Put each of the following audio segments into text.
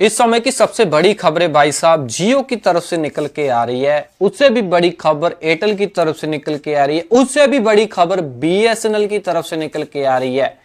इस समय की सबसे बड़ी खबरें भाई साहब जियो की तरफ से निकल के आ रही है, उससे भी बड़ी खबर एयरटेल की तरफ से निकल के आ रही है, उससे भी बड़ी खबर बीएसएनएल की तरफ से निकल के आ रही है।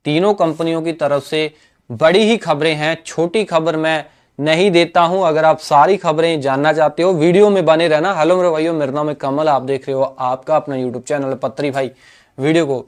तीनों कंपनियों की तरफ से बड़ी ही खबरें हैं, छोटी खबर मैं नहीं देता हूं। अगर आप सारी खबरें जानना चाहते हो वीडियो में बने रहना। हेलो मेरे भाइयों, मेरा नाम है कमल, आप देख रहे हो आपका अपना यूट्यूब चैनल पत्री भाई। वीडियो को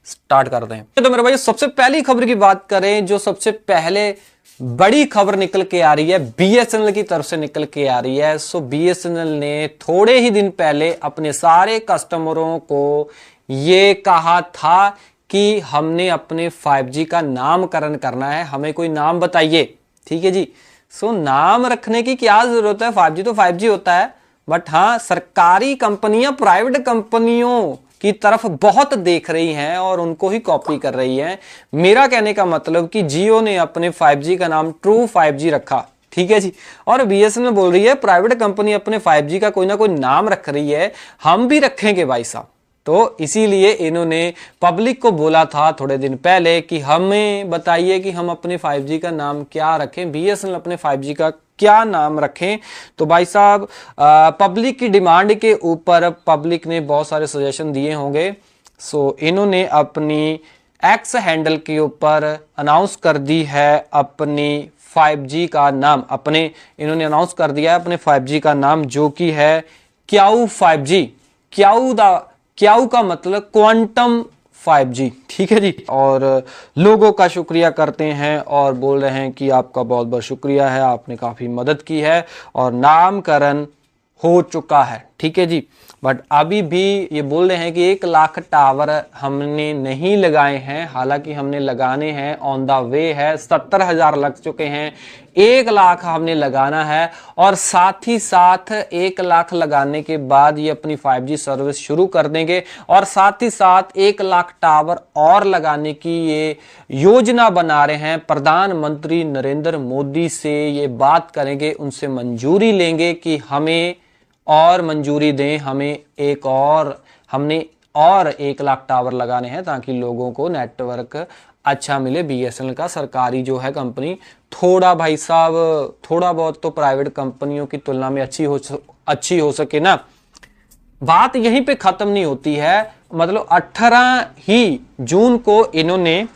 स्टार्ट करते हैं। तो मेरे भाई सबसे पहली खबर की बात करें, जो सबसे पहले बड़ी खबर निकल के आ रही है बीएसएनएल की तरफ से निकल के आ रही है। सो बीएसएनएल ने थोड़े ही दिन पहले अपने सारे कस्टमरों को ये कहा था कि हमने अपने 5G का नामकरण करना है, हमें कोई नाम बताइए। ठीक है जी। सो नाम रखने की क्या जरूरत है, 5G तो 5G होता है। बट हाँ, सरकारी कंपनियां प्राइवेट कंपनियों की तरफ बहुत देख रही हैं और उनको ही कॉपी कर रही हैं। मेरा कहने का मतलब कि जियो ने अपने 5G का नाम ट्रू 5G रखा। ठीक है जी। और बीएसएनएल बोल रही है प्राइवेट कंपनी अपने 5G का कोई ना कोई नाम रख रही है, हम भी रखेंगे भाई साहब। तो इसीलिए इन्होंने पब्लिक को बोला था थोड़े दिन पहले कि हमें बताइए कि हम अपने 5G का नाम क्या रखें, बीएसएनएल अपने 5G का क्या नाम रखें। तो भाई साहब पब्लिक की डिमांड के ऊपर पब्लिक ने बहुत सारे सजेशन दिए होंगे। सो इन्होंने अपनी एक्स हैंडल के ऊपर अनाउंस कर दी है अपनी 5G का नाम, इन्होंने अनाउंस कर दिया है अपने 5G का नाम, जो कि है क्याऊ 5G। क्याऊ का मतलब क्वांटम 5G। ठीक है जी। और लोगों का शुक्रिया करते हैं और बोल रहे हैं कि आपका बहुत बहुत शुक्रिया है, आपने काफी मदद की है और नामकरण हो चुका है। ठीक है जी। बट अभी भी ये बोल रहे हैं कि 1 लाख टावर हमने नहीं लगाए हैं, हालांकि हमने लगाने हैं, ऑन द वे है। 70,000 लग चुके हैं, 1 लाख हमने लगाना है। और साथ ही साथ 1 लाख लगाने के बाद ये अपनी 5G सर्विस शुरू कर देंगे और साथ ही साथ 1 लाख टावर और लगाने की ये योजना बना रहे हैं। प्रधानमंत्री नरेंद्र मोदी से ये बात करेंगे, उनसे मंजूरी लेंगे कि हमें और मंजूरी दें, हमने और 1 लाख टावर लगाने हैं ताकि लोगों को नेटवर्क अच्छा मिले। बीएसएनएल का सरकारी जो है कंपनी थोड़ा भाई साहब थोड़ा बहुत तो प्राइवेट कंपनियों की तुलना में अच्छी हो सके ना। बात यहीं पे खत्म नहीं होती है। मतलब 18 ही जून को इन्होंने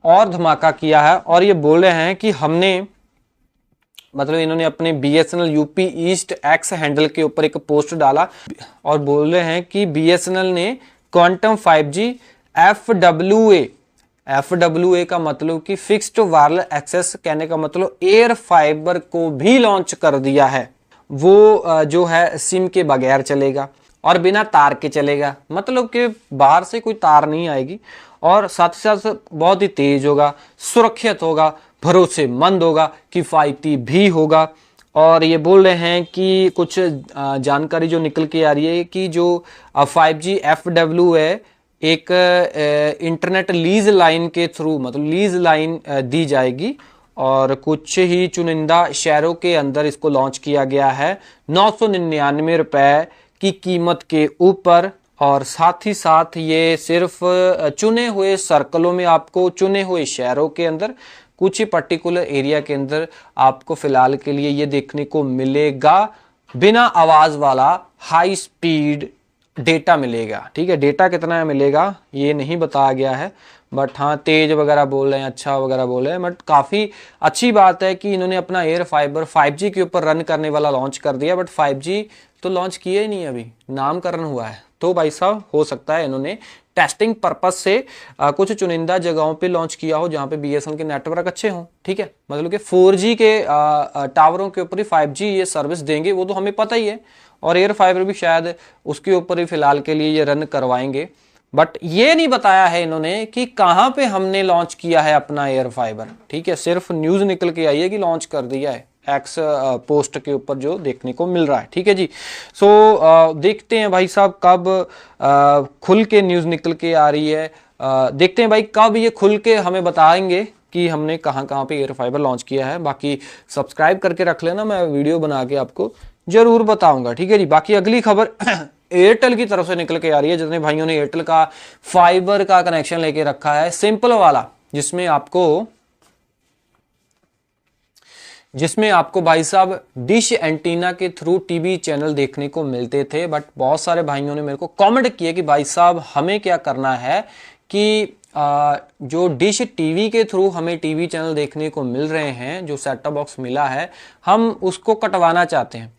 और धमाका किया है और ये बोल रहे हैं कि इन्होंने अपने BSNL UP east x handle के ऊपर एक पोस्ट डाला और बोल रहे हैं कि बीएसएनएल ने क्वांटम 5G FWA का मतलब कि फिक्स्ड वायरलेस एक्सेस, कहने का मतलब एयर फाइबर को भी लॉन्च कर दिया है। वो जो है सिम के बगैर चलेगा और बिना तार के चलेगा, मतलब कि बाहर से कोई तार नहीं आएगी और साथ ही साथ बहुत ही तेज होगा, सुरक्षित होगा, भरोसेमंद होगा, किफायती भी होगा। और ये बोल रहे हैं कि कुछ जानकारी जो निकल के आ रही है कि जो 5G FWA एक इंटरनेट लीज लाइन के थ्रू, मतलब लीज लाइन दी जाएगी और कुछ ही चुनिंदा शहरों के अंदर इसको लॉन्च किया गया है 999 रुपए की कीमत के ऊपर। और साथ ही साथ ये सिर्फ चुने हुए सर्कलों में, आपको चुने हुए शहरों के अंदर, कुछ ही पर्टिकुलर एरिया के अंदर आपको फिलहाल के लिए ये देखने को मिलेगा। बिना आवाज वाला हाई स्पीड डेटा मिलेगा। ठीक है, डेटा कितना मिलेगा ये नहीं बताया गया है, बट हाँ तेज वगैरह बोल रहे हैं, अच्छा वगैरह बोल रहे हैं। बट काफी अच्छी बात है कि इन्होंने अपना एयर फाइबर 5G के ऊपर रन करने वाला लॉन्च कर दिया। बट 5G तो लॉन्च किया ही नहीं, अभी नामकरण हुआ है। तो भाई साहब हो सकता है इन्होंने टेस्टिंग पर्पज से कुछ चुनिंदा जगहों पे लॉन्च किया हो जहां पे बीएसएनएल के नेटवर्क अच्छे हों। ठीक है, मतलब कि 4G के टावरों के ऊपर ही 5G ये सर्विस देंगे, वो तो हमें पता ही है। और एयर फाइबर भी शायद उसके ऊपर ही फिलहाल के लिए ये रन करवाएंगे। बट ये नहीं बताया है इन्होंने कि कहां पे हमने लॉन्च किया है अपना एयर फाइबर। ठीक है, सिर्फ न्यूज निकल के आई है कि लॉन्च कर दिया है, एक्स पोस्ट के ऊपर जो देखने को मिल रहा है। ठीक है जी। सो देखते हैं भाई साहब कब खुल के न्यूज निकल के आ रही है। देखते हैं भाई कब ये खुल के हमें बताएंगे कि हमने कहां कहां पे एयर फाइबर लॉन्च किया है। बाकी सब्सक्राइब करके रख लेना, मैं वीडियो बना के आपको जरूर बताऊंगा। ठीक है जी। बाकी अगली खबर एयरटेल की तरफ से निकल के आ रही है। जितने भाइयों ने एयरटेल का फाइबर का कनेक्शन लेके रखा है, सिंपल वाला, जिसमें आपको जिसमें आपको भाई साहब डिश एंटीना के थ्रू टीवी चैनल देखने को मिलते थे। बट बहुत सारे भाइयों ने मेरे को कमेंट किए कि भाई साहब हमें क्या करना है कि जो डिश टीवी के थ्रू हमें टीवी चैनल देखने को मिल रहे हैं, जो सेट टॉप बॉक्स मिला है, हम उसको कटवाना चाहते हैं।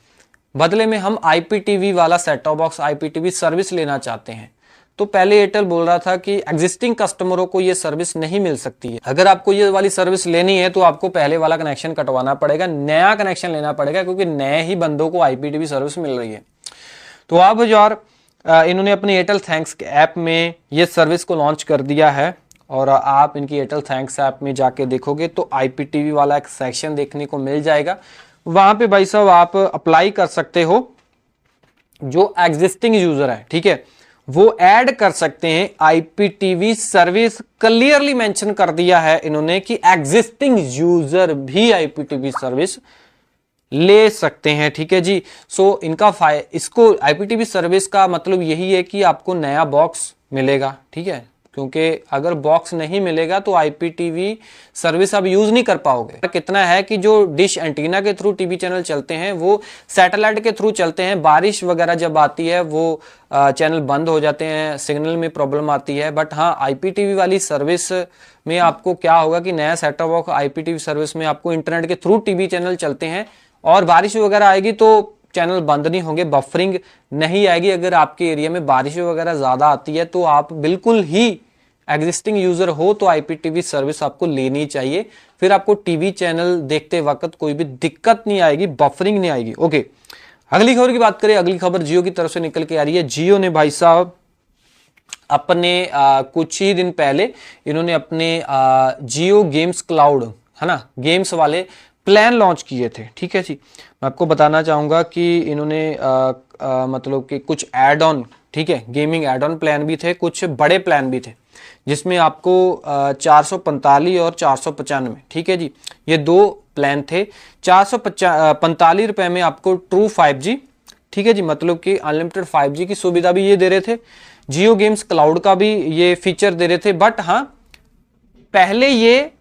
बदले में हम आईपीटीवी वाला set top box, IPTV service लेना चाहते हैं। तो पहले एयरटेल बोल रहा था कि एग्जिस्टिंग कस्टमरों को ये सर्विस नहीं मिल सकती है। अगर आपको ये वाली सर्विस लेनी है तो आपको पहले वाला कनेक्शन कटवाना पड़ेगा, नया कनेक्शन लेना पड़ेगा, क्योंकि नए ही बंदों को आईपीटीवी सर्विस मिल रही है। तो अब यार इन्होंने अपनी एयरटेल थैंक्स के ऐप में ये सर्विस को लॉन्च कर दिया है, और आप इनकी एयरटेल थैंक्स ऐप में जाके देखोगे तो आईपीटीवी वाला एक सेक्शन देखने को मिल जाएगा। वहां पे भाई साहब आप अप्लाई कर सकते हो, जो एग्जिस्टिंग यूजर है, ठीक है, वो ऐड कर सकते हैं आईपीटीवी सर्विस। क्लियरली मेंशन कर दिया है इन्होंने कि एग्जिस्टिंग यूजर भी आईपीटीवी सर्विस ले सकते हैं, ठीक है जी। सो इसको आईपीटीवी सर्विस का मतलब यही है कि आपको नया बॉक्स मिलेगा, ठीक है, क्योंकि अगर बॉक्स नहीं मिलेगा तो आईपीटीवी सर्विस आप यूज नहीं कर पाओगे। कितना है कि जो डिश एंटीना के थ्रू टीवी चैनल चलते हैं वो सैटेलाइट के थ्रू चलते हैं। बारिश वगैरह जब आती है वो चैनल बंद हो जाते हैं, सिग्नल में प्रॉब्लम आती है। बट हाँ, आईपीटीवी वाली सर्विस में आपको क्या होगा कि नया set top box IPTV service में आपको इंटरनेट के थ्रू टीवी चैनल चलते हैं, और बारिश वगैरह आएगी तो चैनल बंद नहीं होंगे, बफरिंग नहीं आएगी। अगर आपके एरिया में बारिश वगैरह ज्यादा आती है तो आप बिल्कुल ही एग्जिस्टिंग यूजर हो तो आईपीटीवी सर्विस आपको लेनी चाहिए। फिर आपको टीवी चैनल देखते वक्त कोई भी दिक्कत नहीं आएगी, बफरिंग नहीं आएगी। ओके, अगली खबर की बात करें। अगली खबर जियो की तरफ से निकल के आ रही है। जियो ने भाई साहब अपने कुछ ही दिन पहले इन्होंने अपने जियो गेम्स क्लाउड, है ना, गेम्स वाले प्लान लॉन्च किए थे, ठीक है जी। मैं आपको बताना चाहूंगा कि इन्होंने मतलब कि कुछ एड ऑन, ठीक है, गेमिंग एड ऑन प्लान भी थे, कुछ बड़े प्लान भी थे, जिसमें आपको 445 और 495, ठीक है जी, ये दो प्लान थे। 445 रुपए में आपको ट्रू 5G, ठीक है जी, मतलब कि अनलिमिटेड 5G की सुविधा भी ये दे रहे थे। जियो गेम्स क्लाउड का भी ये फीचर दे रहे थे। बट हाँ, पहले ये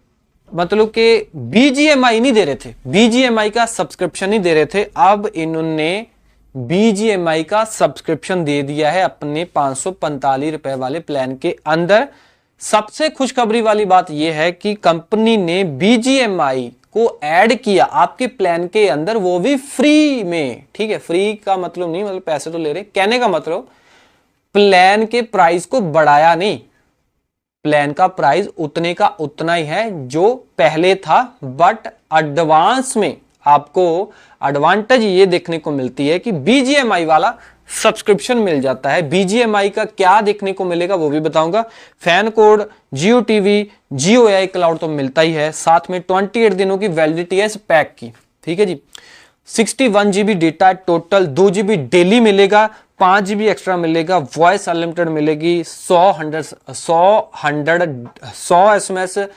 मतलब कि बीजीएमआई नहीं दे रहे थे, बीजीएमआई का सब्सक्रिप्शन नहीं दे रहे थे। अब इन्होंने बीजीएमआई का सब्सक्रिप्शन दे दिया है अपने 545 रुपए वाले प्लान के अंदर। सबसे खुशखबरी वाली बात यह है कि कंपनी ने बीजीएमआई को ऐड किया आपके प्लान के अंदर, वो भी फ्री में, ठीक है। फ्री का मतलब नहीं मतलब पैसे तो ले रहे, कहने का मतलब प्लान के प्राइस को बढ़ाया नहीं, प्लान का प्राइस उतने का उतना ही है जो पहले था। बट एडवांस में आपको एडवांटेज ये देखने को मिलती है कि बीजीएमआई वाला सब्सक्रिप्शन मिल जाता है। बीजीएमआई का क्या देखने को मिलेगा वो भी बताऊंगा। फैन कोड, जियो टीवी, जियो एआई क्लाउड तो मिलता ही है, साथ में 28 दिनों की वैलिडिटी है इस पैक की, ठीक है जी। 61 GB data total, 2 GB daily मिलेगा, 5 GB एक्स्ट्रा मिलेगा, वॉइस अनलिमिटेड मिलेगी, 100 SMS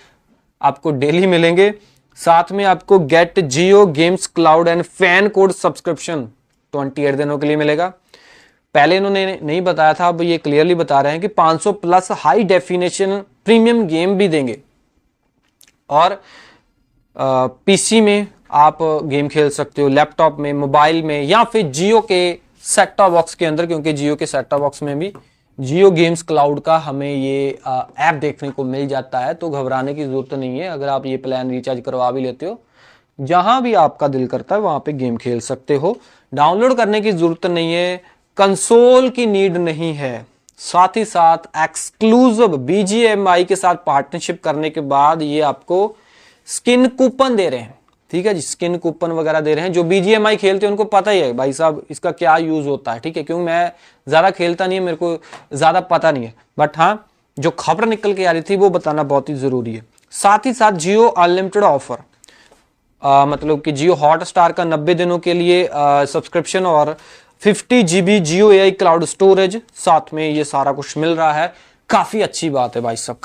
आपको डेली मिलेंगे। साथ में आपको get Jio games cloud and fan code subscription 28 दिनों के लिए मिलेगा। पहले इन्होंने नहीं बताया था, अब ये क्लियरली बता रहे हैं कि 500 plus high definition premium game भी देंगे, और पीसी में आप गेम खेल सकते हो, लैपटॉप में, मोबाइल में, या फिर जियो के सेट टॉप बॉक्स के अंदर, क्योंकि जियो के सेट टॉप बॉक्स में भी जियो गेम्स क्लाउड का हमें ये ऐप देखने को मिल जाता है। तो घबराने की जरूरत नहीं है, अगर आप ये प्लान रिचार्ज करवा भी लेते हो, जहां भी आपका दिल करता है वहां पे गेम खेल सकते हो। डाउनलोड करने की जरूरत नहीं है, कंसोल की नीड नहीं है। साथ ही साथ एक्सक्लूसिव बीजीएमआई के साथ पार्टनरशिप करने के बाद ये आपको स्किन कूपन दे रहे हैं, ठीक है जी, स्किन कूपन वगैरह दे रहे हैं। जो बीजीएमआई खेलते हैं उनको पता ही है भाई साहब इसका क्या यूज होता है, ठीक है, क्योंकि मैं ज्यादा खेलता नहीं है, मेरे को ज्यादा पता नहीं है। बट हाँ, जो खबर निकल के आ रही थी वो बताना बहुत ही जरूरी है। साथ ही साथ जियो अनलिमिटेड ऑफर, मतलब कि जियो हॉटस्टार का 90 दिनों के लिए सब्सक्रिप्शन और 50 GB जियो एआई क्लाउड स्टोरेज, साथ में ये सारा कुछ मिल रहा है। काफी अच्छी बात है भाई साहब,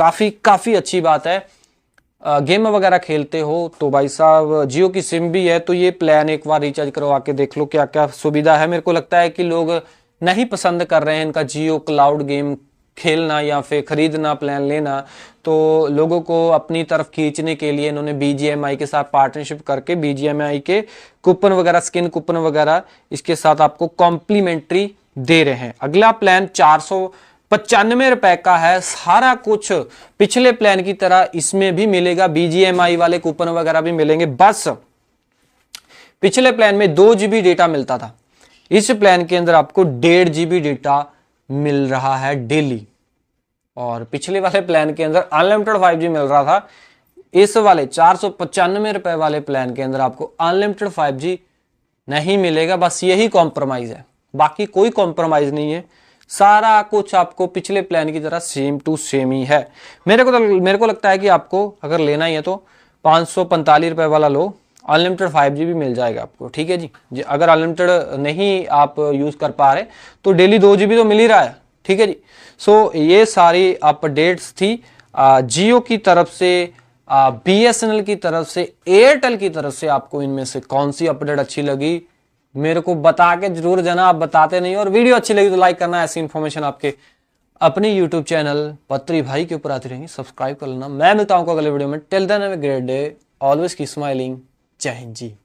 काफी अच्छी बात है। गेम वगैरह खेलते हो तो भाई साहब जियो की सिम भी है, तो ये प्लान एक बार रिचार्ज करवा के देख लो क्या क्या सुविधा है। मेरे को लगता है कि लोग नहीं पसंद कर रहे हैं इनका जियो क्लाउड गेम खेलना या फिर खरीदना, प्लान लेना, तो लोगों को अपनी तरफ खींचने के लिए इन्होंने BGMI के साथ पार्टनरशिप करके BGMI के कूपन वगैरह, स्किन कूपन वगैरह इसके साथ आपको कॉम्प्लीमेंट्री दे रहे हैं। अगला प्लान 495 रुपए का है। सारा कुछ पिछले प्लान की तरह इसमें भी मिलेगा, BGMI वाले कूपन वगैरह भी मिलेंगे। बस पिछले प्लान में 2 GB डेटा मिलता था, इस प्लान के अंदर आपको 1.5 GB डेटा मिल रहा है डेली। और पिछले वाले प्लान के अंदर अनलिमिटेड 5G मिल रहा था, इस वाले 495 रुपए वाले प्लान के अंदर आपको अनलिमिटेड 5G नहीं मिलेगा। बस यही कॉम्प्रोमाइज है, बाकी कोई कॉम्प्रोमाइज नहीं है। सारा कुछ आपको पिछले प्लान की तरह सेम टू सेम ही है। मेरे को लगता है कि आपको अगर लेना ही है तो 545 रुपए वाला लो, अनलिमिटेड 5G भी मिल जाएगा आपको। ठीक है जी, अगर अनलिमिटेड नहीं आप यूज कर पा रहे तो डेली 2 GB तो मिल ही रहा है। ठीक है जी। सो ये सारी अपडेट्स थी जियो की तरफ से, BSNL की तरफ से, एयरटेल की तरफ से। आपको इनमें से कौन सी अपडेट अच्छी लगी मेरे को बता के जरूर जाना, आप बताते नहीं। और वीडियो अच्छी लगी तो लाइक करना। ऐसी इंफॉर्मेशन आपके अपने YouTube चैनल पत्री भाई के ऊपर आती रहेंगी, सब्सक्राइब कर लेना। मैं मिलता हूं अगले वीडियो में। Till then have a great day, always keep smiling. जय हिंद जी।